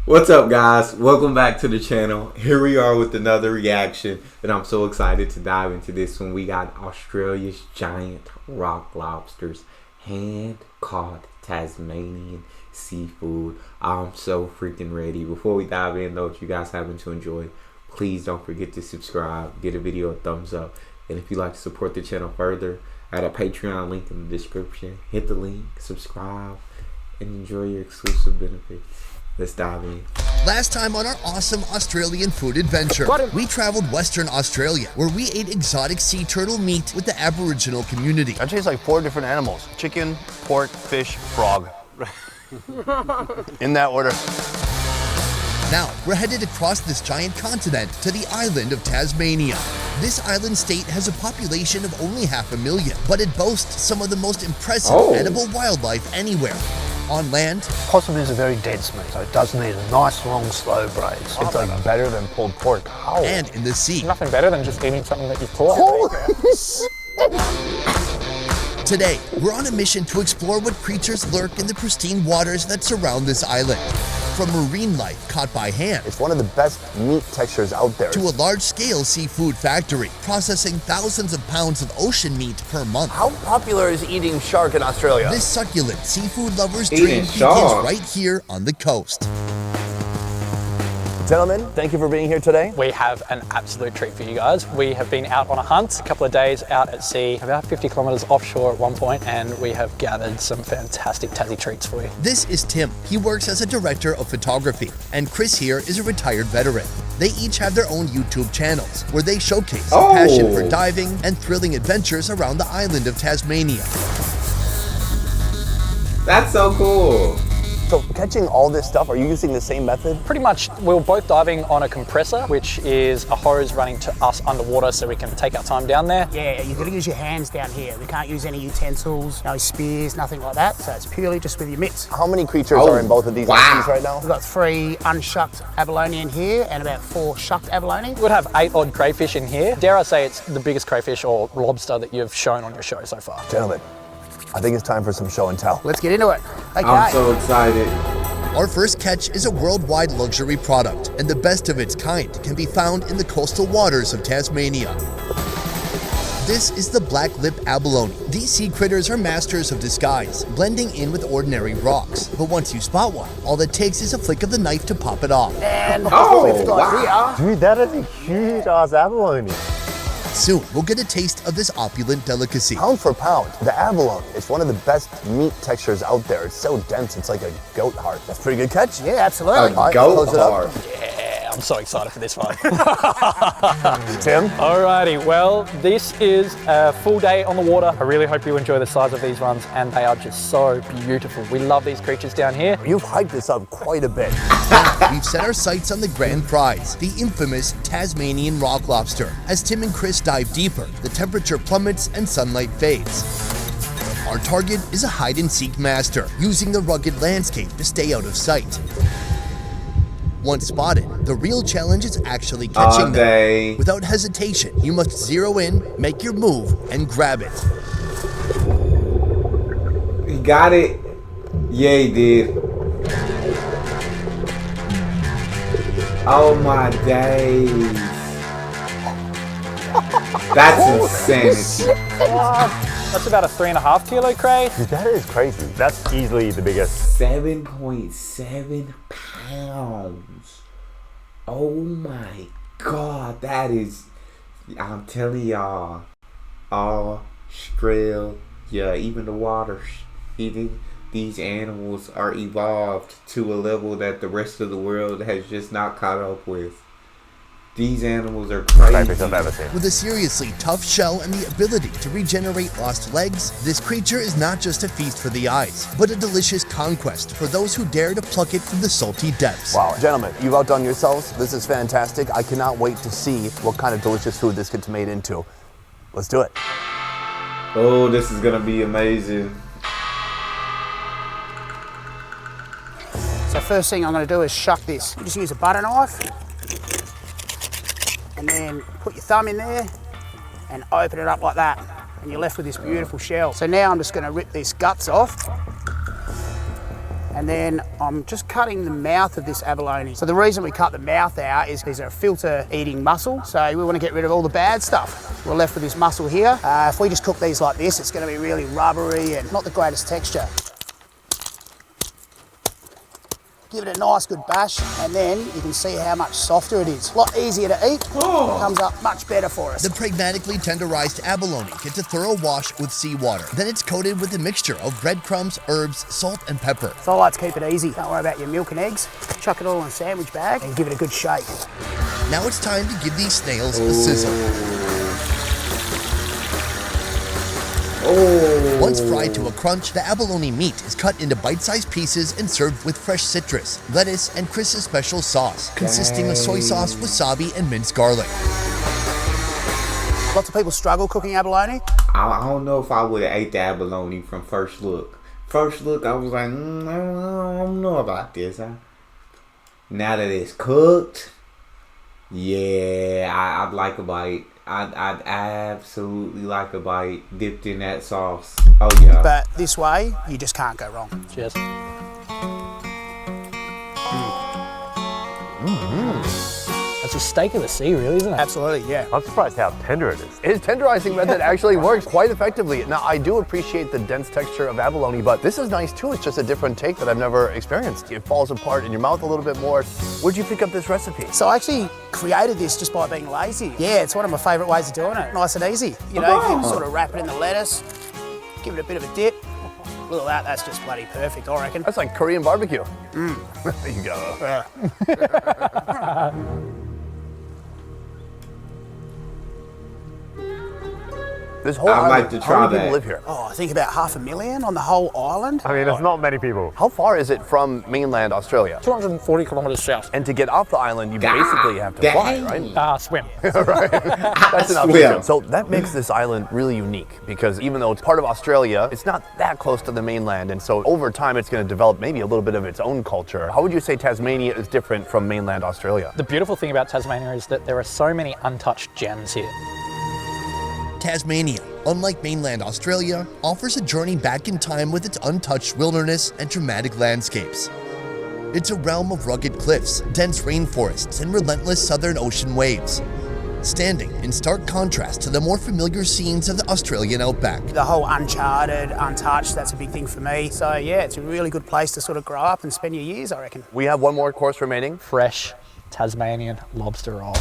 What's up, guys? Welcome back to the channel. Here we are with another reaction, and I'm so excited to dive into this one. We got Australia's giant rock lobsters, hand-caught Tasmanian seafood. I'm so freaking ready. Before we dive in, though, if you guys happen to enjoy, please don't forget to subscribe, get a video a thumbs up, and if you'd like to support the channel further, I got a Patreon link in the description. Hit the link, subscribe, and enjoy your exclusive benefits. Let's dive in. Last time on our awesome Australian food adventure, we traveled Western Australia, where we ate exotic sea turtle meat with the Aboriginal community. That tastes like 4 different animals: chicken, pork, fish, frog. In that order. Now, we're headed across this giant continent to the island of Tasmania. This island state has a population of only 500,000, but it boasts some of the most impressive edible wildlife anywhere. On land, possum is a very dense meat, so it does need a nice, long, slow braise. It's like better than pulled pork. Oh. And in the sea. Nothing better than just eating something that you've caught. Today, we're on a mission to explore what creatures lurk in the pristine waters that surround this island. From marine life caught by hand, It's one of the best meat textures out there. to a large-scale seafood factory, processing thousands of pounds of ocean meat per month. How popular is eating shark in Australia? This succulent seafood lover's Eating dream begins shark. right here on the coast. Gentlemen, thank you for being here today. We have an absolute treat for you guys. We have been out on a hunt, a couple of days out at sea, about 50 kilometers offshore at one point, and we have gathered some fantastic Tassie treats for you. This is Tim. He works as a director of photography, and Chris here is a retired veteran. They each have their own YouTube channels where they showcase a passion for diving and thrilling adventures around the island of Tasmania. That's so cool. So catching all this stuff, are you using the same method? Pretty much, we were both diving on a compressor, which is a hose running to us underwater so we can take our time down there. Yeah, you've got to use your hands down here. We can't use any utensils, no spears, nothing like that. So it's purely just with your mitts. How many creatures are in both of these entities right now? We've got 3 unshucked abalone in here and about 4 shucked abalone. We'd have 8 odd crayfish in here. Dare I say it's the biggest crayfish or lobster that you've shown on your show so far. Gentlemen, I think it's time for some show and tell. Let's get into it. Okay. I'm so excited. Our first catch is a worldwide luxury product, and the best of its kind can be found in the coastal waters of Tasmania. This is the black lip abalone. These sea critters are masters of disguise, blending in with ordinary rocks. But once you spot one, all it takes is a flick of the knife to pop it off. And what we've got here. Dude, that is a huge ass abalone. Soon, we'll get a taste of this opulent delicacy. Pound for pound, the abalone is one of the best meat textures out there. It's so dense, it's like a goat heart. That's a pretty good catch. Yeah, absolutely. A goat heart. Yeah, I'm so excited for this one. Tim? Alrighty, well, this is a full day on the water. I really hope you enjoy the size of these ones, and they are just so beautiful. We love these creatures down here. You've hyped this up quite a bit. We've set our sights on the grand prize, the infamous Tasmanian rock lobster. As Tim and Chris dive deeper, the temperature plummets and sunlight fades. Our target is a hide-and-seek master, using the rugged landscape to stay out of sight. Once spotted, the real challenge is actually catching them. Without hesitation, you must zero in, make your move, and grab it. He got it. Yeah, he did. Oh my days. That's insanity. That's about a 3.5 kilo cray. Dude, that is crazy. That's easily the biggest. 7.7 pounds. Oh my God, that is, I'm telling y'all, Australia, even the waters, these animals are evolved to a level that the rest of the world has just not caught up with. These animals are crazy. I've ever seen. With a seriously tough shell and the ability to regenerate lost legs, this creature is not just a feast for the eyes, but a delicious conquest for those who dare to pluck it from the salty depths. Wow, gentlemen, you've outdone yourselves. This is fantastic. I cannot wait to see what kind of delicious food this gets made into. Let's do it. Oh, this is gonna be amazing. So first thing I'm going to do is shuck this. You just use a butter knife. And then put your thumb in there and open it up like that. And you're left with this beautiful shell. So now I'm just going to rip these guts off. And then I'm just cutting the mouth of this abalone. So the reason we cut the mouth out is these are a filter eating mussel. So we want to get rid of all the bad stuff. We're left with this mussel here. If we just cook these like this, it's going to be really rubbery and not the greatest texture. Give it a nice good bash, and then you can see how much softer it is. A lot easier to eat, comes up much better for us. The pragmatically tenderized abalone gets a thorough wash with seawater. Then it's coated with a mixture of breadcrumbs, herbs, salt, and pepper. So I like to keep it easy. Don't worry about your milk and eggs. Chuck it all in a sandwich bag and give it a good shake. Now it's time to give these snails a sizzle. Once fried to a crunch, the abalone meat is cut into bite-sized pieces and served with fresh citrus, lettuce, and Chris's special sauce, consisting of soy sauce, wasabi, and minced garlic. Lots of people struggle cooking abalone. I don't know if I would have ate the abalone from first look. First look, I was like, I don't know about this. Now that it's cooked, yeah, I'd like a bite. I'd absolutely like a bite dipped in that sauce. Oh yeah. But this way, you just can't go wrong. Cheers. That's a steak of the sea, really, isn't it? Absolutely, yeah. I'm surprised how tender it is. His tenderizing method actually works quite effectively. Now, I do appreciate the dense texture of abalone, but this is nice too. It's just a different take that I've never experienced. It falls apart in your mouth a little bit more. Where'd you pick up this recipe? So I actually created this just by being lazy. Yeah, it's one of my favourite ways of doing it. Nice and easy. You know, you can sort of wrap it in the lettuce, give it a bit of a dip. Look at that, that's just bloody perfect, I reckon. That's like Korean barbecue. There you go. This whole I'd island, like to try how many that. people live here? Oh, I think about 500,000 on the whole island. I mean, there's not many people. How far is it from mainland Australia? 240 kilometres south. And to get off the island, you basically have to fly, right? Swim. That's an option. So that makes this island really unique because even though it's part of Australia, it's not that close to the mainland. And so over time, it's going to develop maybe a little bit of its own culture. How would you say Tasmania is different from mainland Australia? The beautiful thing about Tasmania is that there are so many untouched gems here. Tasmania, unlike mainland Australia, offers a journey back in time with its untouched wilderness and dramatic landscapes. It's a realm of rugged cliffs, dense rainforests, and relentless southern ocean waves, standing in stark contrast to the more familiar scenes of the Australian outback. The whole uncharted, untouched, that's a big thing for me. So yeah, it's a really good place to sort of grow up and spend your years, I reckon. We have one more course remaining. Fresh Tasmanian lobster roll.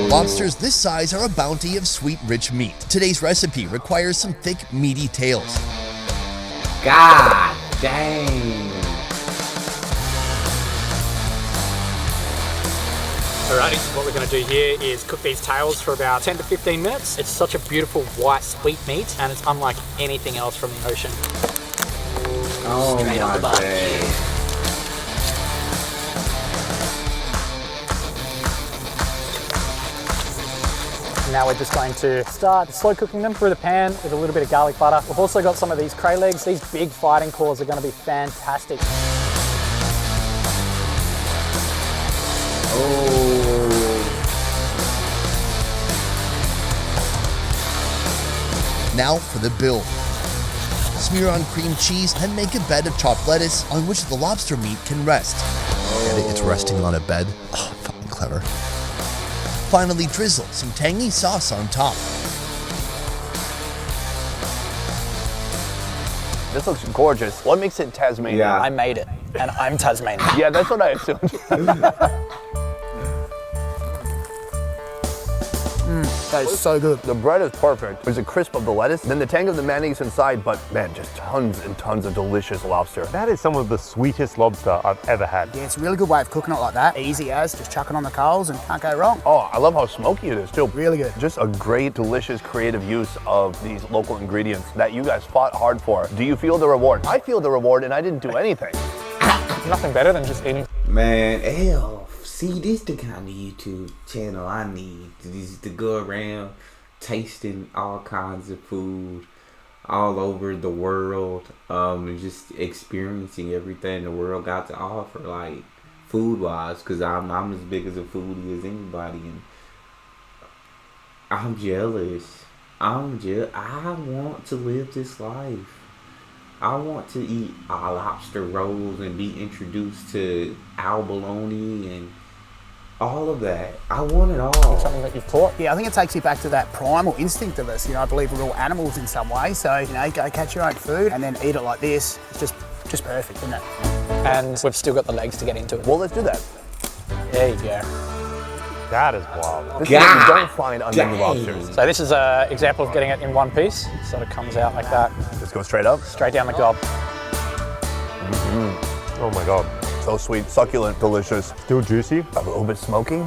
Lobsters this size are a bounty of sweet, rich meat. Today's recipe requires some thick, meaty tails. God dang. Alrighty, what we're going to do here is cook these tails for about 10 to 15 minutes. It's such a beautiful white sweet meat and it's unlike anything else from the ocean. Oh Straight off the my bar. day. Now we're just going to start slow cooking them through the pan with a little bit of garlic butter. We've also got some of these cray legs. These big fighting claws are going to be fantastic. Now for the build. Smear on cream cheese and make a bed of chopped lettuce on which the lobster meat can rest. And it's resting on a bed. Oh, fucking clever. Finally, drizzle some tangy sauce on top. This looks gorgeous. What makes it Tasmanian? Yeah. I made it, and I'm Tasmanian. Yeah, that's what I assumed. That is so good. The bread is perfect. There's a crisp of the lettuce, then the tang of the mayonnaise inside, but man, just tons and tons of delicious lobster. That is some of the sweetest lobster I've ever had. Yeah, it's a really good way of cooking it like that. Easy as, just chuck it on the coals and can't go wrong. Oh, I love how smoky it is too. Really good. Just a great, delicious, creative use of these local ingredients that you guys fought hard for. Do you feel the reward? I feel the reward and I didn't do anything. Nothing better than just eating. Man, hell. See, this the kind of YouTube channel I need. This to go around tasting all kinds of food all over the world, and just experiencing everything the world got to offer, like food-wise. Cause I'm as big as a foodie as anybody, and I'm jealous. I want to live this life. I want to eat lobster rolls and be introduced to abalone and all of that. I want it all. Something that you've caught. Yeah, I think it takes you back to that primal instinct of us. You know, I believe we're all animals in some way. So, you know, go catch your own food and then eat it like this. It's just perfect, isn't it? And we've still got the legs to get into it. Well, let's do that. There you go. That is wild. This is what you don't find on many lobsters. So this is an example of getting it in one piece. Sort of comes out like that, Just go straight up. straight down the gob. Oh my God. So sweet, succulent, delicious. Still juicy. A little bit smoky.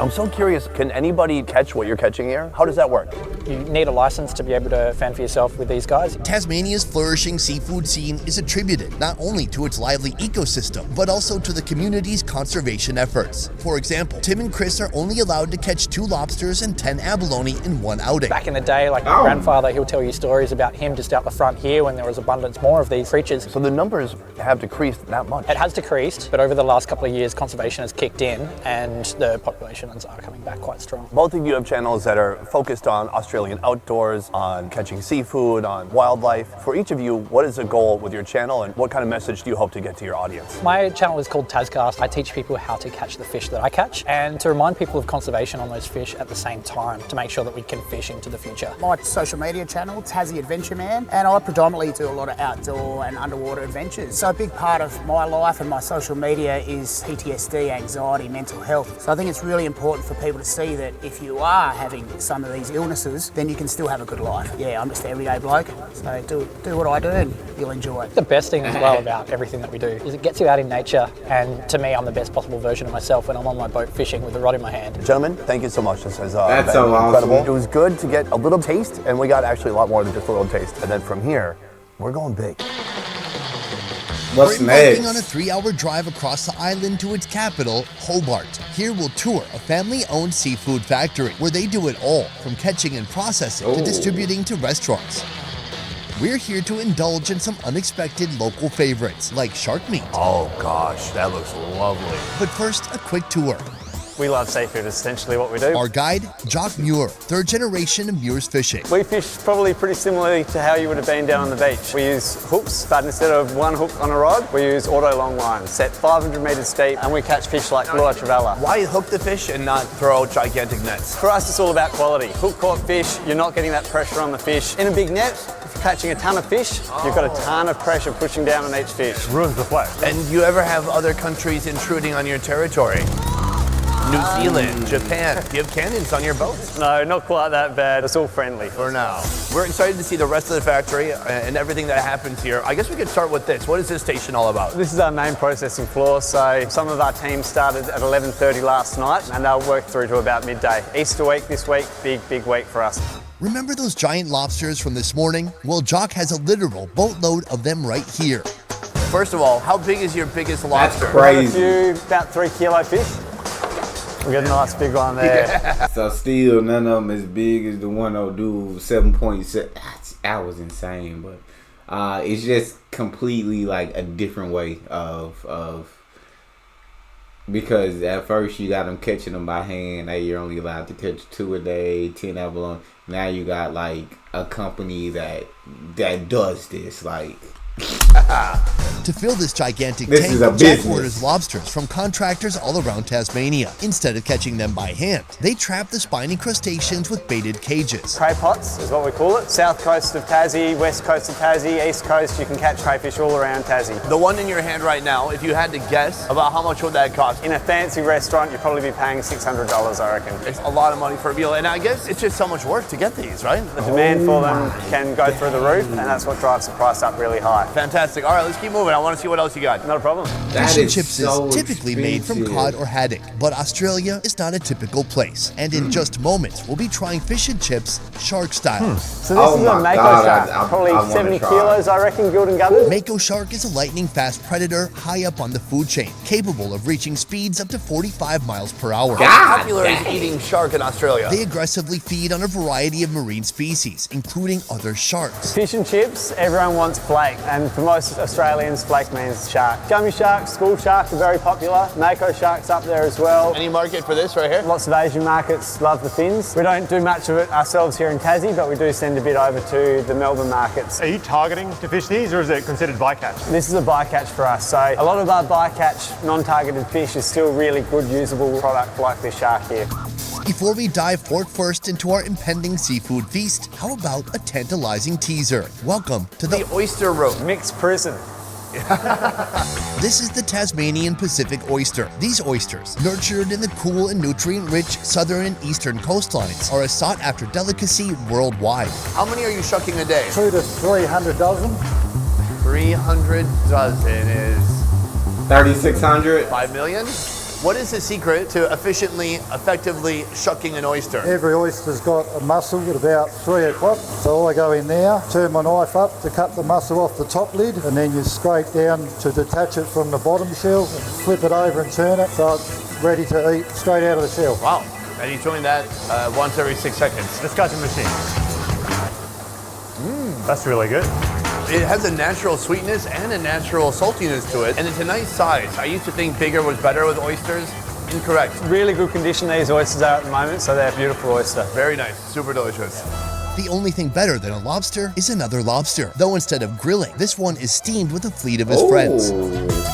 I'm so curious, can anybody catch what you're catching here? How does that work? You need a license to be able to fend for yourself with these guys. Tasmania's flourishing seafood scene is attributed not only to its lively ecosystem, but also to the community's conservation efforts. For example, Tim and Chris are only allowed to catch 2 lobsters and 10 abalone in one outing. Back in the day, like my grandfather, he'll tell you stories about him just out the front here when there was abundance more of these creatures. So the numbers have decreased that much. It has decreased, but over the last couple of years, conservation has kicked in and the populations are coming back quite strong. Both of you have channels that are focused on Australian outdoors, on catching seafood, on wildlife. For each of you, what is the goal with your channel and what kind of message do you hope to get to your audience? My channel is called Tascast. I teach people how to catch the fish that I catch and to remind people of conservation on those fish at the same time to make sure that we can fish into the future. My social media channel, Tassie Adventure Man, and I predominantly do a lot of outdoor and underwater adventures. So a big part of my life and my social media is PTSD, anxiety, mental health. So I think it's really important for people to see that if you are having some of these illnesses, then you can still have a good life. Yeah, I'm just an everyday bloke, so do what I do and you'll enjoy it. The best thing as well about everything that we do is it gets you out in nature, and to me, I'm the best possible version of myself when I'm on my boat fishing with a rod in my hand. Gentlemen, thank you so much. This has That's been so incredible. awesome. It was good to get a little taste, and we got actually a lot more than just a little taste. And then from here, we're going big. What's We're embarking next? on a 3-hour drive across the island to its capital, Hobart. Here we'll tour a family-owned seafood factory where they do it all, from catching and processing to distributing to restaurants. We're here to indulge in some unexpected local favorites like shark meat. Oh gosh, that looks lovely. But first, a quick tour. We love seafood, is essentially what we do. Our guide, Jock Muir, 3rd generation of Muir's fishing. We fish probably pretty similarly to how you would have been down on the beach. We use hooks, but instead of one hook on a rod, we use auto long line, set 500 metres deep, and we catch fish like Lua Travella. Why hook the fish and not throw gigantic nets? For us, it's all about quality. Hook caught fish, you're not getting that pressure on the fish. In a big net, if you're catching a ton of fish, you've got a ton of pressure pushing down on each fish. Ruins the flow. And you ever have other countries intruding on your territory? New Zealand, Japan. Do you have cannons on your boats? No, not quite that bad. It's all friendly. For now. We're excited to see the rest of the factory and everything that happens here. I guess we could start with this. What is this station all about? This is our main processing floor, so some of our team started at 11:30 last night and they'll work through to about midday. Easter week this week, big week for us. Remember those giant lobsters from this morning? Well, Jock has a literal boatload of them right here. First of all, how big is your biggest lobster? That's crazy. A few about 3 kilo fish. We got a nice big one there. Yeah. So still, none of them as big as the one old dude, 7.7. That was insane, but it's just completely like a different way of because at first you got them catching them by hand. Hey, you're only allowed to catch 2 a day, 10 abalone. Now you got like a company that does this, like. To fill this gigantic This tank, is a Jack business. orders lobsters from contractors all around Tasmania. Instead of catching them by hand, they trap the spiny crustaceans with baited cages. Cray pots is what we call it. South coast of Tassie, west coast of Tassie, east coast, you can catch crayfish all around Tassie. The one in your hand right now, if you had to guess, about how much would that cost? In a fancy restaurant, you'd probably be paying $600, I reckon. It's a lot of money for a meal, and I guess it's just so much work to get these, right? The demand for them can go through the roof, and that's what drives the price up really high. Fantastic. All right, let's keep moving. I want to see what else you got. Not a problem. That Fish and is chips so is typically made from expensive. cod or haddock, but Australia is not a typical place. And in just moments, we'll be trying fish and chips shark style. So this Oh is my a mako God, shark, I probably wanna 70 try. kilos, I reckon, gilled and gutted. Mako shark is a lightning-fast predator high up on the food chain, capable of reaching speeds up to 45 miles per hour. How popular is eating shark in Australia? They aggressively feed on a variety of marine species, including other sharks. Fish and chips, everyone wants flake, and for most Australians, means flake means shark. Gummy sharks, school sharks are very popular. Mako sharks up there as well. Any market for this right here? Lots of Asian markets love the fins. We don't do much of it ourselves here in Tassie, but we do send a bit over to the Melbourne markets. Are you targeting to fish these, or is it considered bycatch? This is a bycatch for us, so a lot of our bycatch non-targeted fish is still really good usable product like this shark here. Before we dive fork first into our impending seafood feast, how about a tantalizing teaser? Welcome to the oyster roast. Mixed prison. This is the Tasmanian Pacific oyster. These oysters, nurtured in the cool and nutrient-rich southern and eastern coastlines, are a sought-after delicacy worldwide. How many are you shucking a day? 200 to 300 dozen. 300 dozen is 3,600. 5 million? What is the secret to effectively shucking an oyster? Every oyster's got a mussel at about 3 o'clock. So I go in there, turn my knife up to cut the mussel off the top lid, and then you scrape down to detach it from the bottom shell, and flip it over and turn it so it's ready to eat straight out of the shell. Wow. And you're doing that once every 6 seconds. Discussion machine. That's really good. It has a natural sweetness and a natural saltiness to it, and it's a nice size. I used to think bigger was better with oysters. Incorrect. Really good condition these oysters are at the moment, so they're a beautiful oyster. Very nice, super delicious. The only thing better than a lobster is another lobster, though instead of grilling, this one is steamed with a fleet of his friends.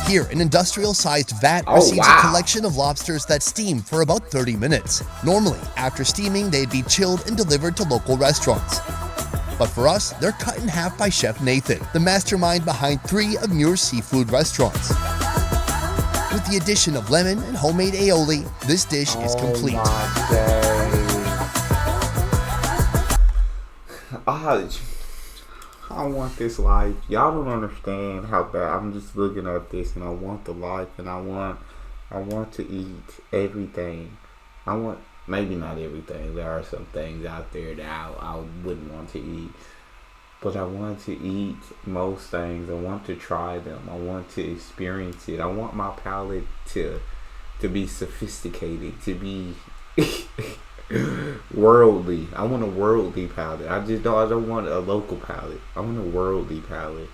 Here, an industrial-sized vat receives a collection of lobsters that steam for about 30 minutes. Normally, after steaming, they'd be chilled and delivered to local restaurants. But for us, they're cut in half by Chef Nathan, the mastermind behind 3 of Muir's seafood restaurants. With the addition of lemon and homemade aioli, this dish is complete. I want this life. Y'all don't understand how bad. I'm just looking at this and I want the life, and I want to eat everything. Maybe not everything. There are some things out there that I wouldn't want to eat. But I want to eat most things. I want to try them. I want to experience it. I want my palate to be sophisticated, to be worldly. I want a worldly palate. I don't want a local palate. I want a worldly palate.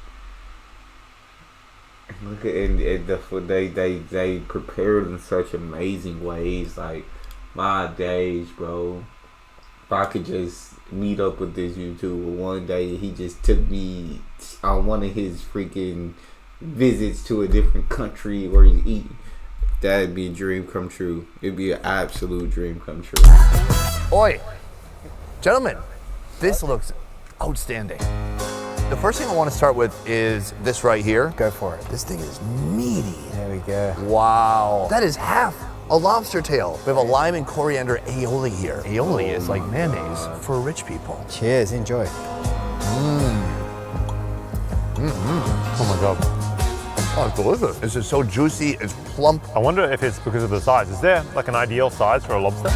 Look at the food they prepared in such amazing ways. Like, my days, bro. If I could just meet up with this YouTuber one day, he just took me on one of his freaking visits to a different country where he's eating, that'd be a dream come true. It'd be an absolute dream come true. Oi, gentlemen, this looks outstanding. The first thing I want to start with is this right here. Go for it. This thing is meaty. There we go. Wow. That is half a lobster tail. We have a lime and coriander aioli here. Aioli is like mayonnaise for rich people. Cheers, enjoy. Oh my God. Oh, it's delicious. This is so juicy, it's plump. I wonder if it's because of the size. Is there like an ideal size for a lobster?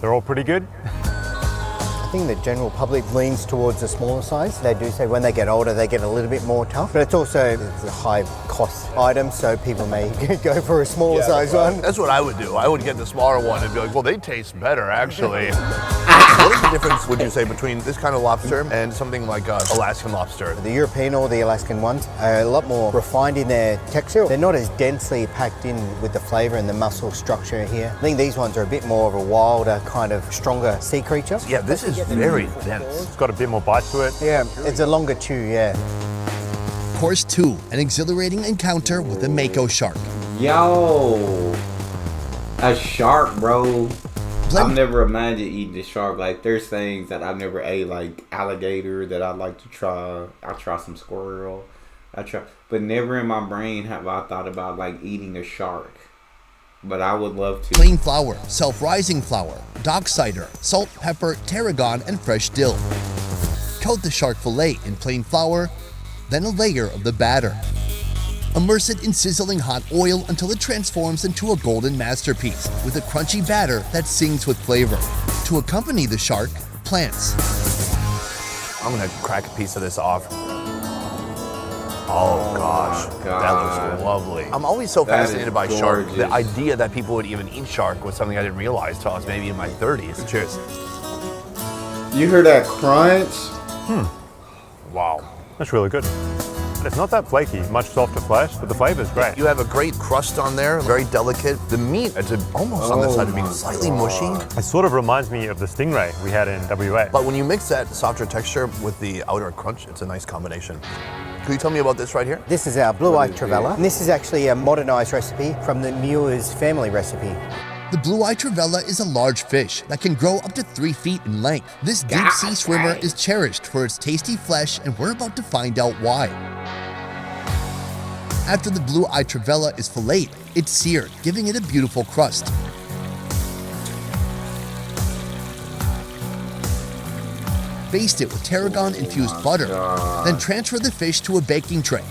They're all pretty good. I think the general public leans towards the smaller size. They do say when they get older, they get a little bit more tough, but it's also a high cost item, so people may go for a smaller size one. That's what I would do. I would get the smaller one and be like, well, they taste better, actually. What is the difference, would you say, between this kind of lobster and something like Alaskan lobster? The European or the Alaskan ones are a lot more refined in their texture. They're not as densely packed in with the flavor and the muscle structure here. I think these ones are a bit more of a wilder, kind of stronger sea creature. Yeah, this is very dense. It's got a bit more bite to it. Yeah, it's a longer chew, yeah. Course 2, an exhilarating encounter with a mako shark. Yo, a shark, bro. I've never imagined eating a shark. Like, there's things that I've never ate, like alligator, that I'd like to try. I'll try some squirrel. But never in my brain have I thought about like eating a shark. But I would love to. Plain flour, self-rising flour, dock cider, salt, pepper, tarragon, and fresh dill. Coat the shark fillet in plain flour, then a layer of the batter. Immerse it in sizzling hot oil until it transforms into a golden masterpiece with a crunchy batter that sings with flavor. To accompany the shark, plants. I'm gonna crack a piece of this off. Oh gosh, that looks lovely. I'm always so fascinated by shark. The idea that people would even eat shark was something I didn't realize till I was maybe in my 30s. Cheers. You hear that crunch? Wow, that's really good. It's not that flaky, much softer flesh, but the flavor is great. You have a great crust on there, very delicate. The meat, it's almost on the side of being slightly mushy. It sort of reminds me of the stingray we had in WA. But when you mix that softer texture with the outer crunch, it's a nice combination. Can you tell me about this right here? This is our blue-eyed trevella. And this is actually a modernized recipe from the Muir's family recipe. The blue-eyed trevella is a large fish that can grow up to 3 feet in length. This deep-sea swimmer is cherished for its tasty flesh, and we're about to find out why. After the blue-eyed trevella is filleted, it's seared, giving it a beautiful crust. Baste it with tarragon-infused butter, then transfer the fish to a baking tray.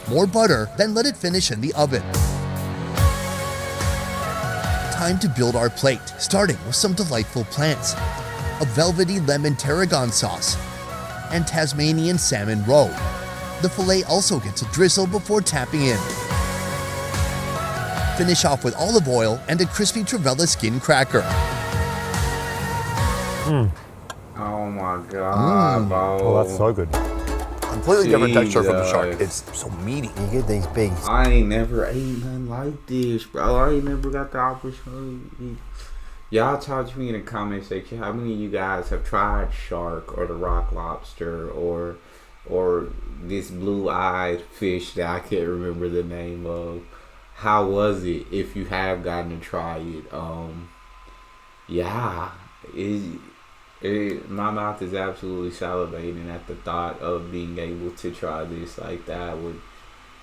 More butter, then let it finish in the oven. Time to build our plate, starting with some delightful plants, a velvety lemon tarragon sauce, and Tasmanian salmon roe. The fillet also gets a drizzle before tapping in. Finish off with olive oil and a crispy trevella skin cracker. Oh my god, bro. Oh, that's so good. Completely different texture from the shark. It's so meaty. You get these big. I ain't never ate nothing like this, bro. I ain't never got the opportunity. Y'all talk to me in the comment section. How many of you guys have tried shark or the rock lobster or this blue-eyed fish that I can't remember the name of? How was it if you have gotten to try it? Yeah, my mouth is absolutely salivating at the thought of being able to try this. Like, that would,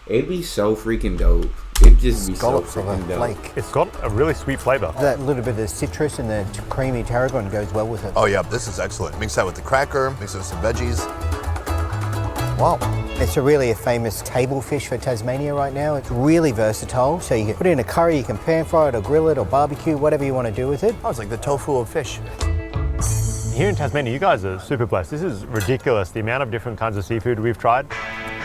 it'd be so freaking dope. It'd just be so freaking dope. It's got a really sweet flavor. That little bit of citrus and the creamy tarragon goes well with it. Oh yeah, this is excellent. Mix that with the cracker, mix it with some veggies. Wow. It's really a famous table fish for Tasmania right now. It's really versatile. So you can put it in a curry, you can pan fry it or grill it or barbecue, whatever you want to do with it. Oh, it's like the tofu of fish. Here in Tasmania, you guys are super blessed. This is ridiculous, the amount of different kinds of seafood we've tried.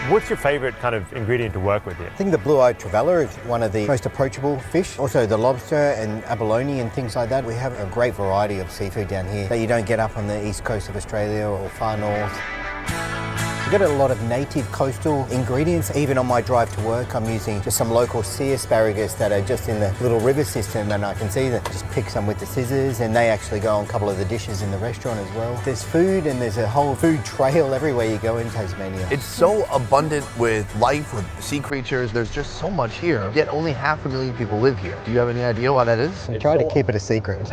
What's your favorite kind of ingredient to work with here? I think the blue-eyed trevella is one of the most approachable fish. Also the lobster and abalone and things like that. We have a great variety of seafood down here that you don't get up on the east coast of Australia or far north. We get a lot of native coastal ingredients. Even on my drive to work, I'm using just some local sea asparagus that are just in the little river system, and I can see that just pick some with the scissors, and they actually go on a couple of the dishes in the restaurant as well. There's food, and there's a whole food trail everywhere you go in Tasmania. It's so abundant with life, with sea creatures. There's just so much here, yet only 500,000 people live here. Do you have any idea why that is? I try to keep it a secret.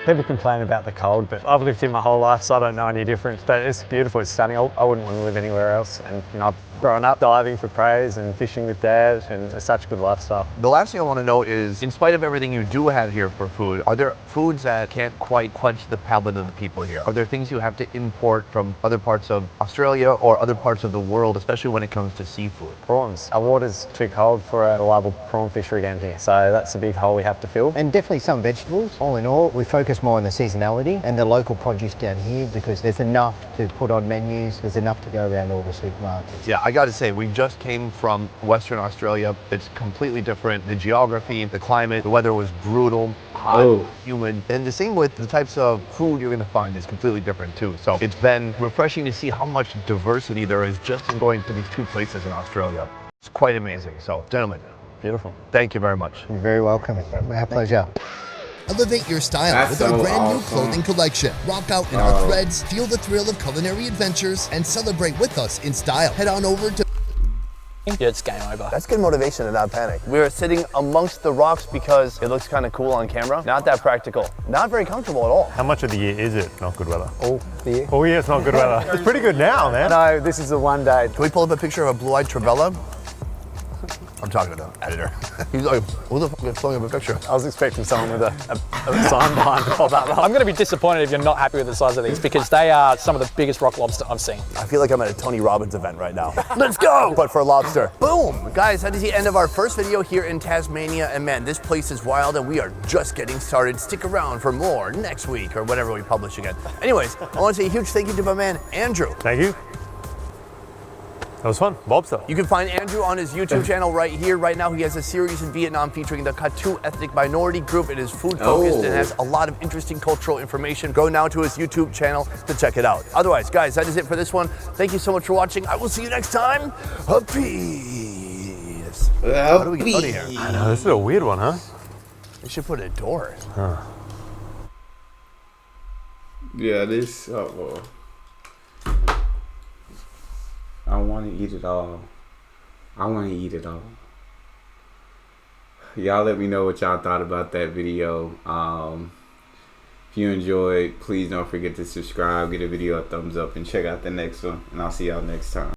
People complain about the cold, but I've lived here my whole life, so I don't know any difference. But it's beautiful, it's stunning. I wouldn't want to live anywhere else. And I've grown up diving for praise and fishing with Dad, and it's such a good lifestyle. The last thing I want to know is, in spite of everything you do have here for food, are there foods that can't quite quench the palate of the people here? Are there things you have to import from other parts of Australia or other parts of the world, especially when it comes to seafood? Prawns. Our water's too cold for a reliable prawn fishery down here, so that's a big hole we have to fill. And definitely some vegetables. All in all, we focus more on the seasonality and the local produce down here because there's enough to put on menus, there's enough to go around all the supermarkets. Yeah, I got to say, we just came from Western Australia. It's completely different. The geography, the climate, the weather was brutal, hot, humid. And the same with the types of food you're going to find is completely different too. So it's been refreshing to see how much diversity there is just in going to these two places in Australia. It's quite amazing. So, gentlemen, Beautiful. Thank you very much. You're very welcome. My pleasure. Elevate your style with our brand new clothing collection. Rock out in our threads, feel the thrill of culinary adventures, and celebrate with us in style. Head on over to... Yeah, it's game over. That's good motivation to not panic. We're sitting amongst the rocks because it looks kind of cool on camera. Not that practical. Not very comfortable at all. How much of the year is it not good weather? All the year. Oh yeah, it's not good weather. It's pretty good now, man. No, this is the one day. Can we pull up a picture of a blue-eyed trevella? I'm talking to the editor. He's like, who the fuck is pulling up a picture? I was expecting someone with a sign behind to pop up. I'm going to be disappointed if you're not happy with the size of these because they are some of the biggest rock lobster I've seen. I feel like I'm at a Tony Robbins event right now. Let's go! But for lobster. Boom! Guys, that is the end of our first video here in Tasmania. And man, this place is wild and we are just getting started. Stick around for more next week or whenever we publish again. Anyways, I want to say a huge thank you to my man, Andrew. Thank you. That was fun. Lobster. You can find Andrew on his YouTube channel right here. Right now, he has a series in Vietnam featuring the Katu ethnic minority group. It is food focused and has a lot of interesting cultural information. Go now to his YouTube channel to check it out. Otherwise, guys, that is it for this one. Thank you so much for watching. I will see you next time. Peace. How do we get out of here? I know, this is a weird one, huh? They should put a door. Huh. Yeah, this. I want to eat it all. I want to eat it all. Y'all let me know what y'all thought about that video. If you enjoyed, please don't forget to subscribe, give the video a thumbs up, and check out the next one. And I'll see y'all next time.